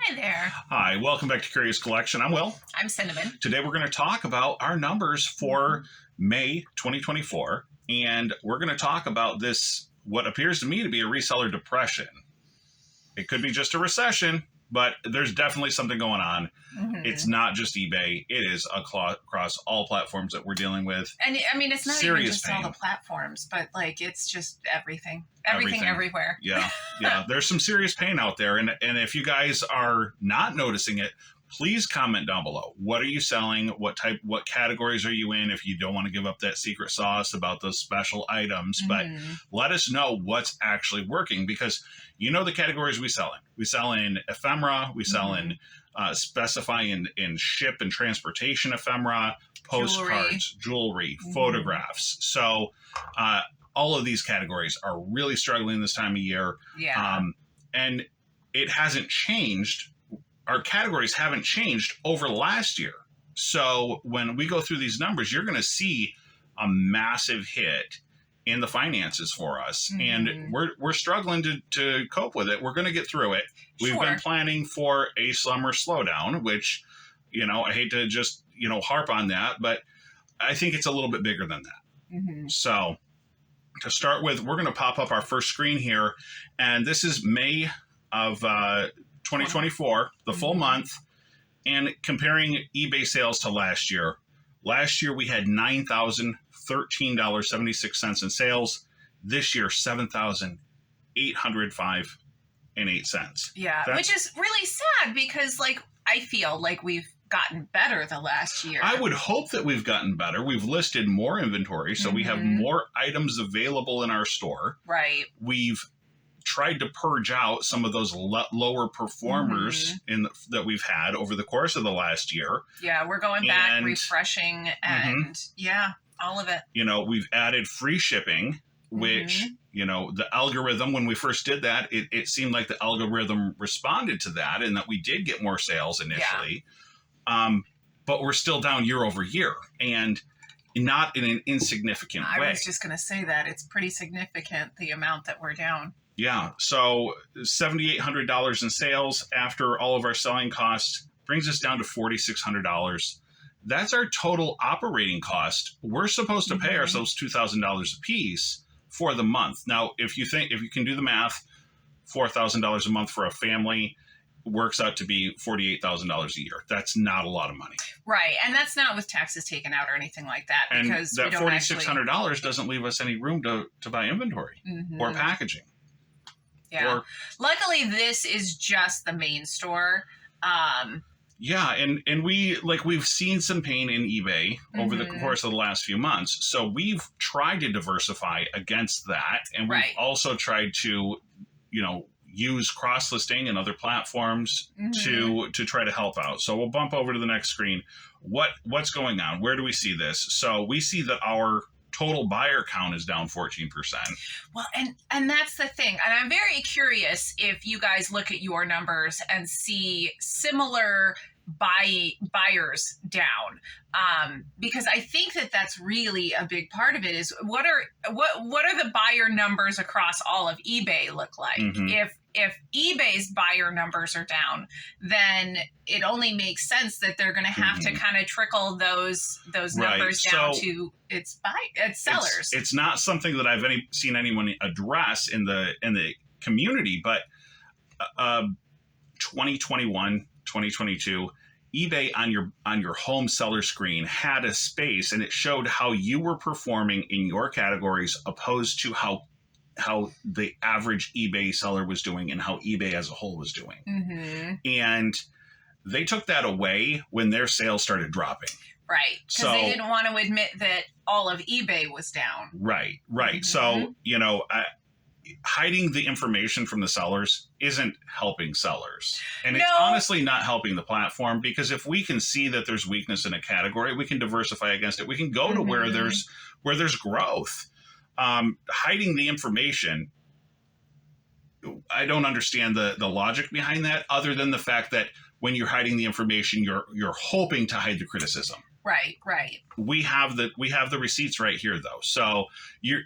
Hi there. Hi, welcome back to Curious Collection. I'm Will. I'm Cinnamon. Today we're going to talk about our numbers for May 2024, and we're going to talk about this, what appears to me to be a reseller depression. It could be just a recession, but there's definitely something going on. It's not just eBay. It is across all platforms that we're dealing with. And I mean, it's not Serious even just pain. all the platforms, but like it's just everything everywhere. Yeah. There's some serious pain out there. And if you guys are not noticing it, please comment down below. What are you selling? What categories are you in? If you don't want to give up that secret sauce about those special items, but let us know what's actually working, because you know the categories we sell in. We sell in ephemera. We sell in specify in ship and transportation ephemera, postcards, jewelry, photographs. So all of these categories are really struggling this time of year. Yeah. And it hasn't changed. Our categories haven't changed over last year. So when we go through these numbers, you're going to see a massive hit in the finances for us. And we're struggling to cope with it. We're going to get through it. We've been planning for a summer slowdown, which, I hate to just, harp on that, but I think it's a little bit bigger than that. So to start with, we're going to pop up our first screen here. And this is May of 2024, the full month, and comparing eBay sales to last year. Last year, we had $9,013.76 in sales. This year, $7,805.08. Yeah, which is really sad because, I feel like we've gotten better the last year. I would hope that we've gotten better. We've listed more inventory, so we have more items available in our store. Right. We've tried to purge out some of those lower performers that we've had over the course of the last year. Yeah, we're going back, refreshing, and all of it. We've added free shipping, which, the algorithm, when we first did that, it seemed like the algorithm responded to that and that we did get more sales initially. But we're still down year over year, and not in an insignificant way. I was just going to say that. It's pretty significant, the amount that we're down. Yeah, so $7,800 in sales after all of our selling costs brings us down to $4,600. That's our total operating cost. We're supposed to pay ourselves $2,000 a piece for the month. Now, if you can do the math, $4,000 a month for a family works out to be $48,000 a year. That's not a lot of money. Right, and that's not with taxes taken out or anything like that. Because that $4,600 doesn't leave us any room to buy inventory or packaging. Yeah. Luckily, this is just the main store. Yeah, and we've seen some pain in eBay over the course of the last few months. So we've tried to diversify against that, and we've also tried to, use cross-listing and other platforms to try to help out. So we'll bump over to the next screen. What's going on? Where do we see this? So we see that our total buyer count is down 14%. Well, and that's the thing. And I'm very curious if you guys look at your numbers and see similar buyers down, because I think that's really a big part of it. Is what are the buyer numbers across all of eBay look like? If eBay's buyer numbers are down, then it only makes sense that they're going to have to kind of trickle those numbers down to its sellers. It's not something that I've seen anyone address in the community, but 2021, 2022, eBay on your home seller screen had a space, and it showed how you were performing in your categories opposed to how the average eBay seller was doing and how eBay as a whole was doing. And they took that away when their sales started dropping. Right, because they didn't want to admit that all of eBay was down. Right. So, hiding the information from the sellers isn't helping sellers. And it's honestly not helping the platform, because if we can see that there's weakness in a category, we can diversify against it. We can go to where there's growth. Hiding the information, I don't understand the logic behind that, other than the fact that when you're hiding the information, you're hoping to hide the criticism. Right. We have the receipts right here, though. So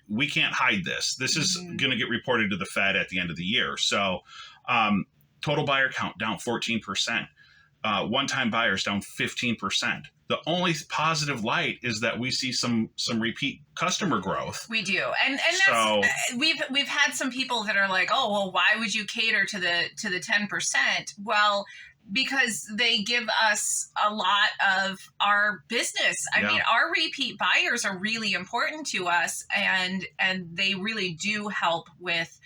we can't hide this. This is going to get reported to the Fed at the end of the year. So Total buyer count down 14%. One-time buyers down 15%. The only positive light is that we see some repeat customer growth. We do, and that's we've had some people that are like, oh well, why would you cater to the 10%? Well, because they give us a lot of our business. I mean, our repeat buyers are really important to us, and they really do help with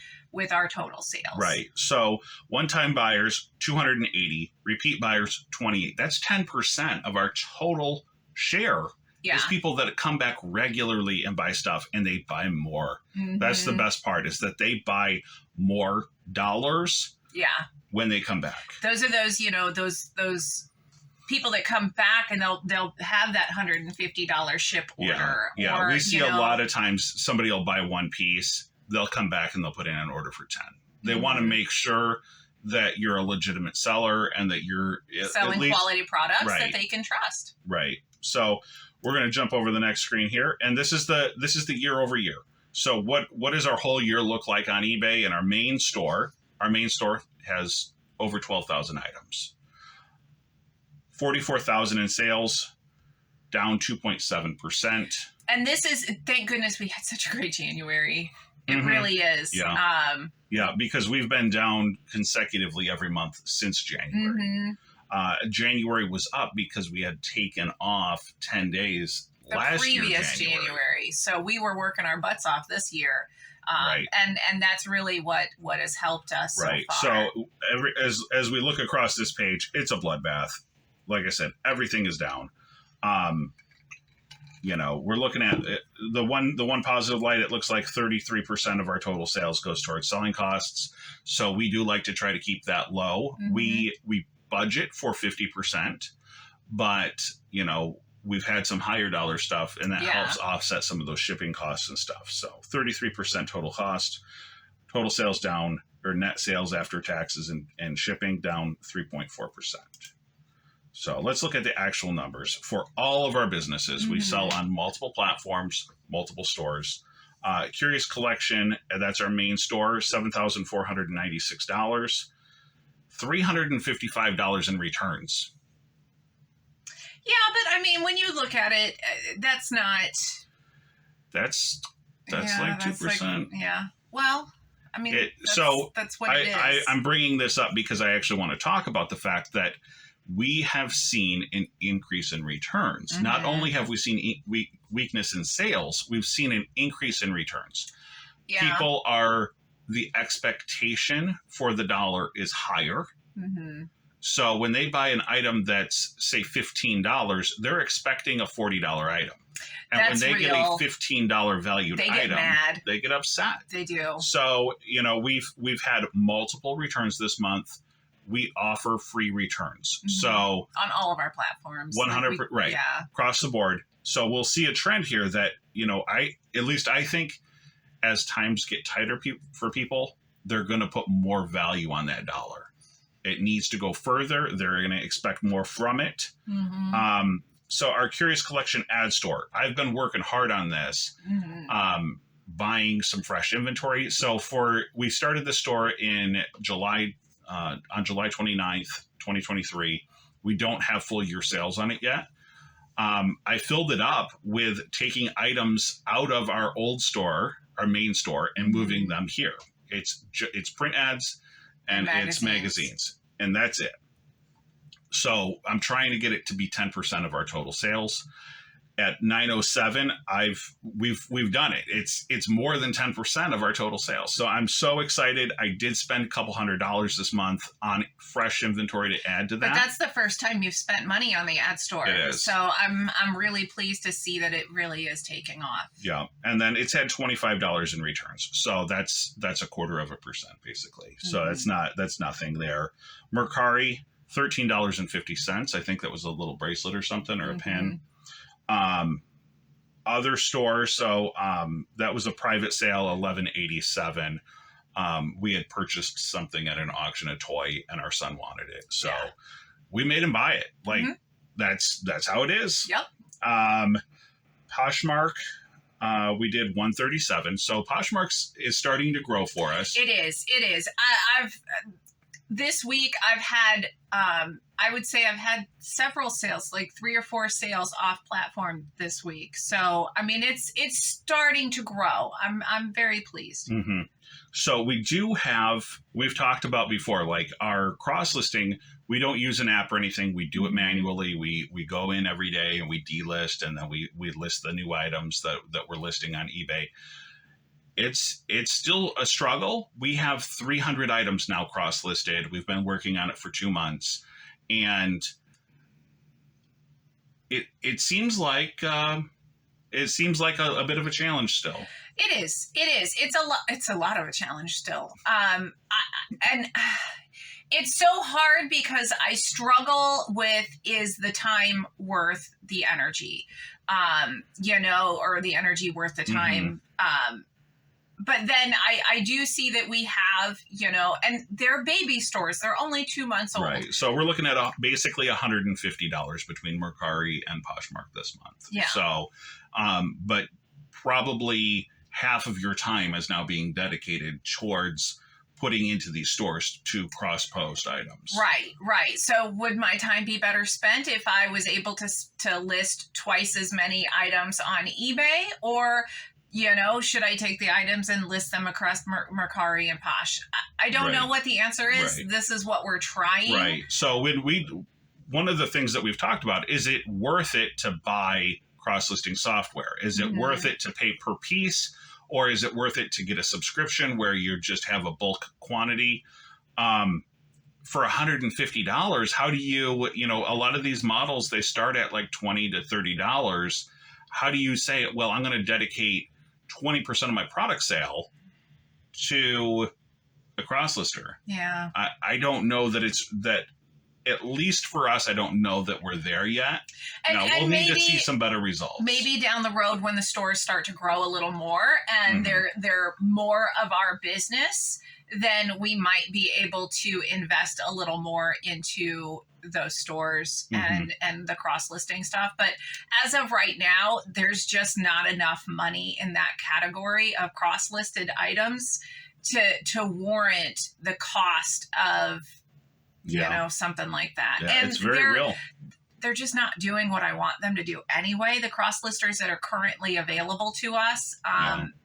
our total sales. Right. So one-time buyers, 280, repeat buyers, 28. That's 10% of our total share. Yeah. Is people that come back regularly and buy stuff, and they buy more. Mm-hmm. That's the best part, is that they buy more dollars. Yeah. When they come back. Those are those, those people that come back and they'll have that $150 ship order. Yeah. Or, we see a lot of times somebody will buy one piece. They'll come back and they'll put in an order for 10. They want to make sure that you're a legitimate seller and that you're selling quality products that they can trust. Right. So we're going to jump over the next screen here, and this is the year over year. So what does our whole year look like on eBay and our main store? Our main store has over 12,000 items. 44,000 in sales, down 2.7%. And this is, thank goodness we had such a great January. It really is. Yeah. Because we've been down consecutively every month since January. January was up because we had taken off 10 days last year. The previous January. So we were working our butts off this year. And that's really what has helped us so far. So as we look across this page, it's a bloodbath. Like I said, everything is down. We're looking at the one positive light. It looks like 33% of our total sales goes towards selling costs. So we do like to try to keep that low. Mm-hmm. We budget for 50%, but we've had some higher dollar stuff, and that helps offset some of those shipping costs and stuff. So 33% total cost, total sales down, or net sales after taxes and shipping down 3.4%. So let's look at the actual numbers. For all of our businesses, we sell on multiple platforms, multiple stores. Curious Collection, that's our main store, $7,496, $355 in returns. Yeah, but I mean, when you look at it, that's not. That's like 2%. Well, I mean, that's what it is. I'm bringing this up because I actually want to talk about the fact that we have seen an increase in returns. Mm-hmm. Not only have we seen weakness in sales, we've seen an increase in returns. Yeah. The expectation for the dollar is higher. Mm-hmm. So when they buy an item that's, say, $15, they're expecting a $40 item. And when they get a $15 valued item, they get upset. They do. So, we've had multiple returns this month. We offer free returns. Mm-hmm. So on all of our platforms. 100%, right. Yeah. Across the board. So we'll see a trend here that, I think as times get tighter for people, they're going to put more value on that dollar. It needs to go further. They're going to expect more from it. Mm-hmm. So our Curious Collection ad store, I've been working hard on this, buying some fresh inventory. So we started the store in July, on July 29th, 2023. We don't have full year sales on it yet. I filled it up with taking items out of our old store, our main store, and moving them here. It's print ads and it's magazines, and that's it. So I'm trying to get it to be 10% of our total sales. At 907, we've done it. It's more than 10% of our total sales. So I'm so excited. I did spend a couple $100 this month on fresh inventory to add to that. But that's the first time you've spent money on the ad store. It is. So I'm really pleased to see that it really is taking off. Yeah, and then it's had $25 in returns. So that's 0.25%, basically. So that's nothing there. Mercari, $13.50. I think that was a little bracelet or something, or a pin. Other stores, so that was a private sale, $11.87. We had purchased something at an auction, a toy, and our son wanted it, so we made him buy it. Like that's how it is. Yep. Poshmark, we did $137. So Poshmark is starting to grow for us. It is. this week I've had, I would say I've had several sales, like 3 or 4 sales off platform this week. So, I mean, it's starting to grow. I'm very pleased. Mm-hmm. So we've talked about before, like our cross listing, we don't use an app or anything. We do it manually. We go in every day and we delist, and then we list the new items that we're listing on eBay. It's still a struggle. We have 300 items now cross listed. We've been working on it for 2 months, and it seems like a bit of a challenge still. It is. It's a lot of a challenge still. And it's so hard because I struggle with, is the time worth the energy, or the energy worth the time. But then I do see that we have, and they're baby stores. They're only 2 months old. Right. So we're looking at basically $150 between Mercari and Poshmark this month. Yeah. So, but probably half of your time is now being dedicated towards putting into these stores to cross-post items. Right. So would my time be better spent if I was able to list twice as many items on eBay, or should I take the items and list them across Mercari and Posh? I don't know what the answer is. Right. This is what we're trying. Right. So one of the things that we've talked about, is it worth it to buy cross-listing software? Is it worth it to pay per piece, or is it worth it to get a subscription where you just have a bulk quantity? For $150, how do you, a lot of these models, they start at like $20 to $30. How do you say, well, I'm going to dedicate 20% of my product sale to a cross-lister? Yeah. I don't know that at least for us, I don't know that we're there yet. We'll need to see some better results. Maybe down the road when the stores start to grow a little more and they're more of our business, then we might be able to invest a little more into those stores and the cross-listing stuff. But as of right now, there's just not enough money in that category of cross-listed items to warrant the cost of something like that. Yeah, and it's very real. They're just not doing what I want them to do anyway, the cross-listers that are currently available to us.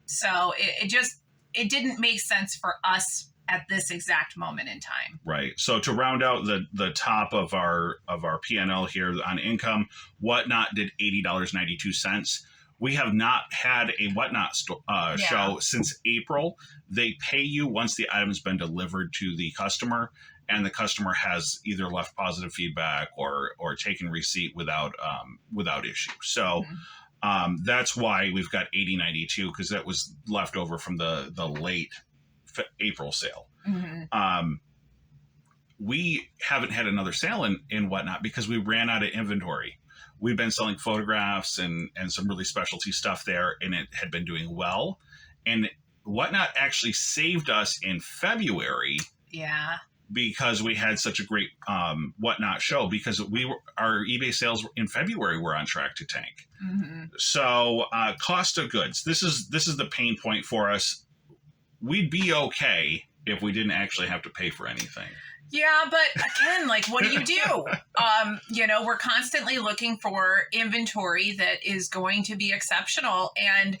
So it didn't make sense for us at this exact moment in time. Right. So to round out the top of our P&L here on income, Whatnot did $80.92. We have not had a Whatnot show since April. They pay you once the item's been delivered to the customer, and the customer has either left positive feedback or taken receipt without issue. So that's why we've got $80.92, because that was left over from the late April sale. We haven't had another sale in Whatnot because we ran out of inventory. We've been selling photographs and some really specialty stuff there, and it had been doing well. And Whatnot actually saved us in February. Yeah. Because we had such a great Whatnot show, because our eBay sales in February were on track to tank. So cost of goods, this is the pain point for us. We'd be okay if we didn't actually have to pay for anything. Yeah, but again, like, what do? We're constantly looking for inventory that is going to be exceptional. And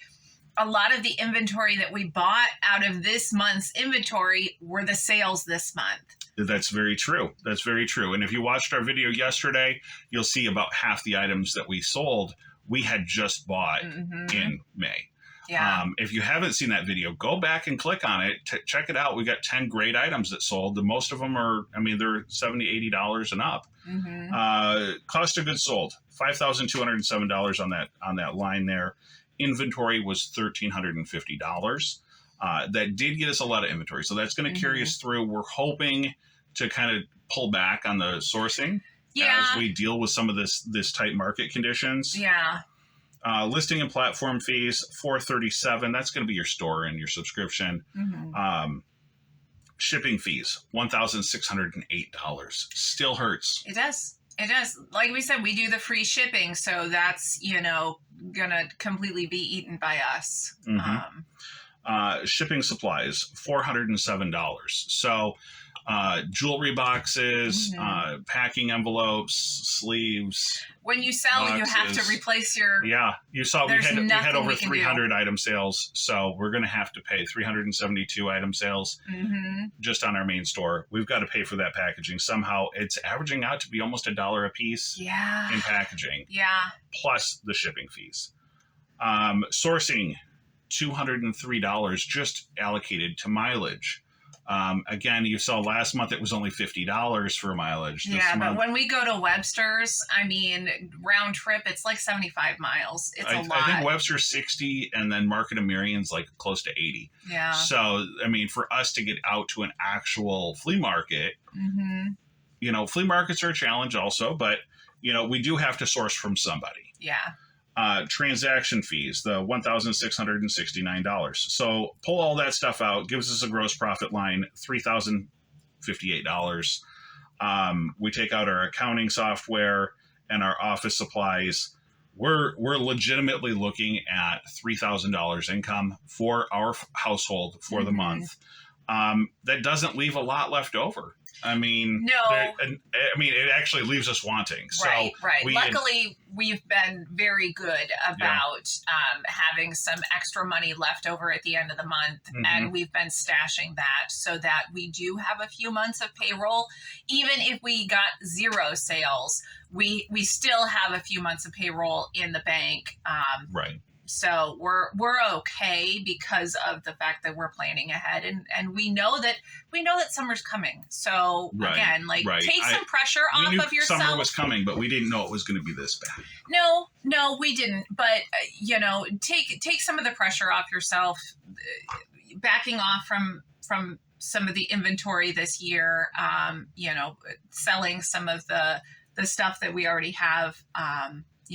a lot of the inventory that we bought out of this month's inventory were the sales this month. That's very true. That's very true. And if you watched our video yesterday, you'll see about half the items that we sold, we had just bought in May. Yeah. If you haven't seen that video, go back and click on it. Check it out. We got 10 great items that sold. The most of them are, they're $70, $80 and up. Cost of goods sold, $5,207 on that line there. Inventory was $1,350. That did get us a lot of inventory. So that's going to carry us through. We're hoping to kind of pull back on the sourcing as we deal with some of this tight market conditions. Yeah. Listing and platform fees, $437. That's going to be your store and your subscription. Shipping fees, $1,608. Still hurts. It does. It does. Like we said, we do the free shipping, so that's, gonna completely be eaten by us. Shipping supplies, $407. So jewelry boxes, packing envelopes, sleeves. When you sell, boxes. you have to replace your. Yeah, you saw we There's had nothing over we can 300 item sales, so we're going to have to pay 372 item sales just on our main store. We've got to pay for that packaging somehow. It's averaging out to be almost $1 a piece in packaging. Yeah. Plus the shipping fees. Sourcing, $203 just allocated to mileage. Again, you saw last month it was only $50 for mileage. This month, but when we go to Webster's, I mean, round trip, it's like 75 miles. It's a lot. I think Webster's 60, and then Market of Marion's like close to 80. Yeah. So, I mean, for us to get out to an actual flea market, flea markets are a challenge also, but, we do have to source from somebody. Yeah. Transaction fees, the $1,669. So pull all that stuff out, gives us a gross profit line, $3,058. We take out our accounting software and our office supplies. We're legitimately looking at $3,000 income for our household for the month. That doesn't leave a lot left over. I mean, it actually leaves us wanting. Right. Luckily, we've been very good about having some extra money left over at the end of the month, and we've been stashing that so that we do have a few months of payroll. Even if we got 0 sales, we still have a few months of payroll in the bank. Right. So we're okay because of the fact that we're planning ahead, and we know that summer's coming. So again, take some pressure off of yourself. Summer was coming, but we didn't know it was going to be this bad. No, we didn't. But take some of the pressure off yourself, backing off from some of the inventory this year. Selling some of the stuff that we already have.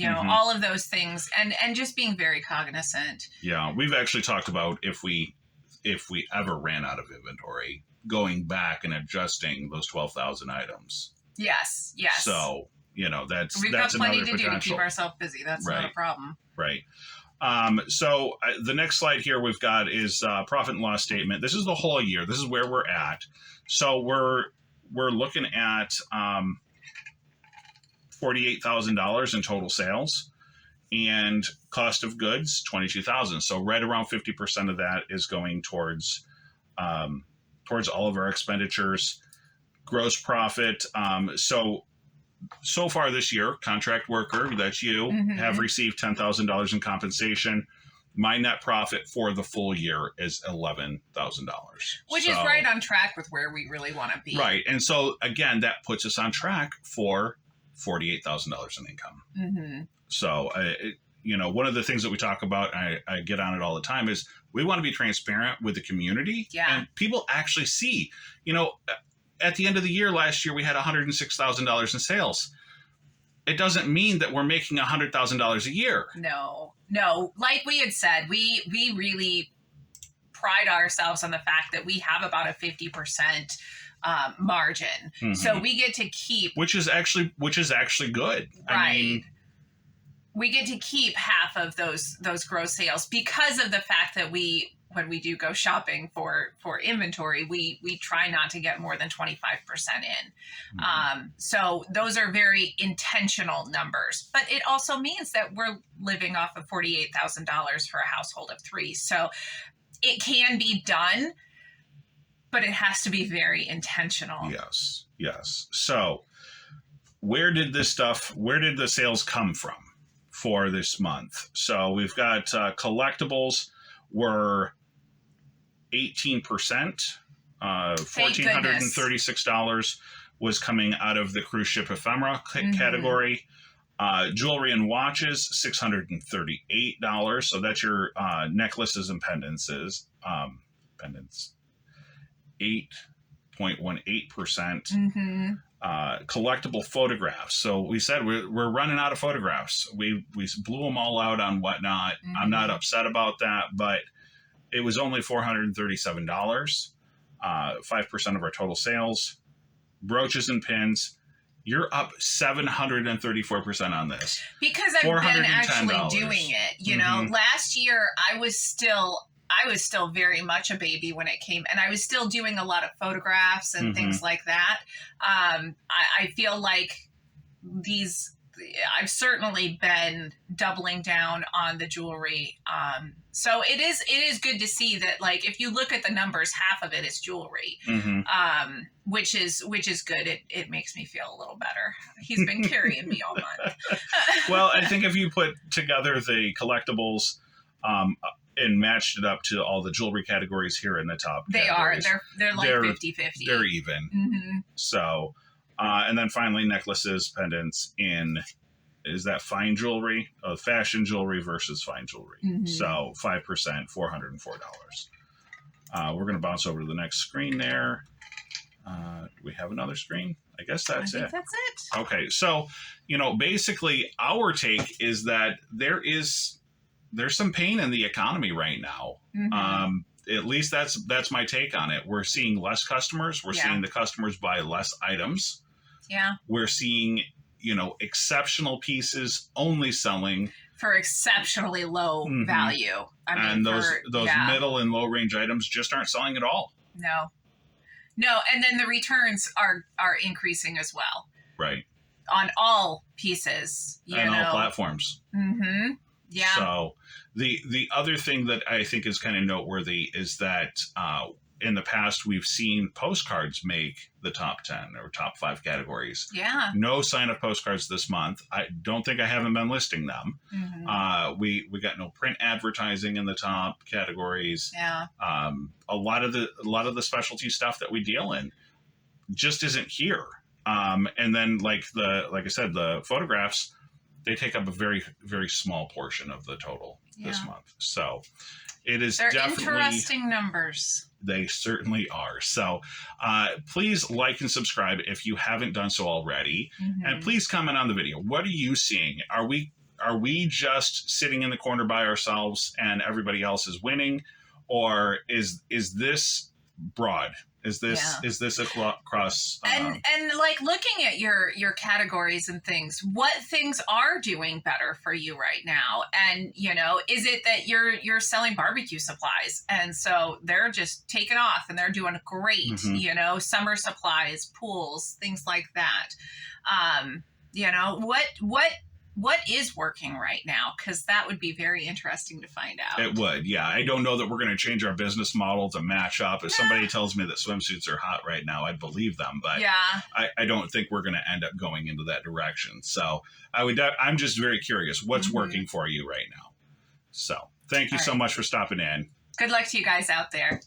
All of those things, and just being very cognizant. Yeah, we've actually talked about if we ever ran out of inventory, going back and adjusting those 12,000 items. Yes. So we've got plenty to do to keep ourselves busy. That's not a problem. Right. So the next slide here we've got is profit and loss statement. This is the whole year. This is where we're at. So we're looking at $48,000 in total sales, and cost of goods $22,000. So right around 50% of that is going towards all of our expenditures. Gross profit. So far this year, contract worker, that's you, have received $10,000 in compensation. My net profit for the full year is $11,000, which is right on track with where we really want to be. Right, and so again, that puts us on track for $48,000 in income. So, one of the things that we talk about, I get on it all the time, is we want to be transparent with the community. Yeah. And people actually see, at the end of the year last year, we had $106,000 in sales. It doesn't mean that we're making $100,000 a year. No. Like we had said, we really pride ourselves on the fact that we have about a 50% margin. So we get to keep, which is actually good. Right. I mean, we get to keep half of those gross sales because of the fact that when we do go shopping for inventory, we try not to get more than 25% in. So those are very intentional numbers, but it also means that we're living off of $48,000 for a household of 3. So it can be done, but it has to be very intentional. Yes. So where did the sales come from for this month? So we've got collectibles were 18%. $1,436 was coming out of the cruise ship ephemera category. Jewelry and watches, $638. So that's your necklaces and pendants. 8.18%. Collectible photographs. So we said we're running out of photographs. We blew them all out on Whatnot. I'm not upset about that, but it was only $437. 5% of our total sales. Brooches and pins. You're up 734% on this. Because I've been actually doing it. Last year I was still I was still very much a baby when it came, and I was still doing a lot of photographs and things like that. I feel like I've certainly been doubling down on the jewelry. So it is good to see that, like, if you look at the numbers, half of it is jewelry, which is good. It makes me feel a little better. He's been carrying me all month. Well, I think if you put together the collectibles, and matched it up to all the jewelry categories here in the top categories, they're like 50-50. They're even. So, and then finally necklaces, pendants is that fine jewelry, fashion jewelry versus fine jewelry. So 5%, $404. We're going to bounce over to the next screen there. Do we have another screen? I guess that's it. That's it. Okay. So, basically our take is that there's some pain in the economy right now. At least that's my take on it. We're seeing less customers. We're seeing the customers buy less items. Yeah. We're seeing, exceptional pieces only selling for exceptionally low value. I mean, those middle and low range items just aren't selling at all. No. And then the returns are increasing as well. Right. On all pieces, and all platforms. Yeah. So the other thing that I think is kind of noteworthy is that in the past we've seen postcards make the top 10 or top 5 categories. Yeah. No sign of postcards this month. I don't think I haven't been listing them. We got no print advertising in the top categories. Yeah. A lot of the specialty stuff that we deal in just isn't here. And then like I said, the photographs, they take up a very, very small portion of the total this month. So they're definitely interesting numbers. They certainly are. So please like and subscribe if you haven't done so already. And please comment on the video. What are you seeing? Are we just sitting in the corner by ourselves and everybody else is winning? Or is this broad? Is this across? And like looking at your categories and things, what things are doing better for you right now? And is it that you're selling barbecue supplies and so they're just taking off and they're doing great? Summer supplies, pools, things like that. What is working right now? Because that would be very interesting to find out. It would, yeah. I don't know that we're going to change our business model to match up. If somebody tells me that swimsuits are hot right now, I'd believe them. But I don't think we're going to end up going into that direction. So I'm just very curious. What's working for you right now? So thank you so much for stopping in. Good luck to you guys out there.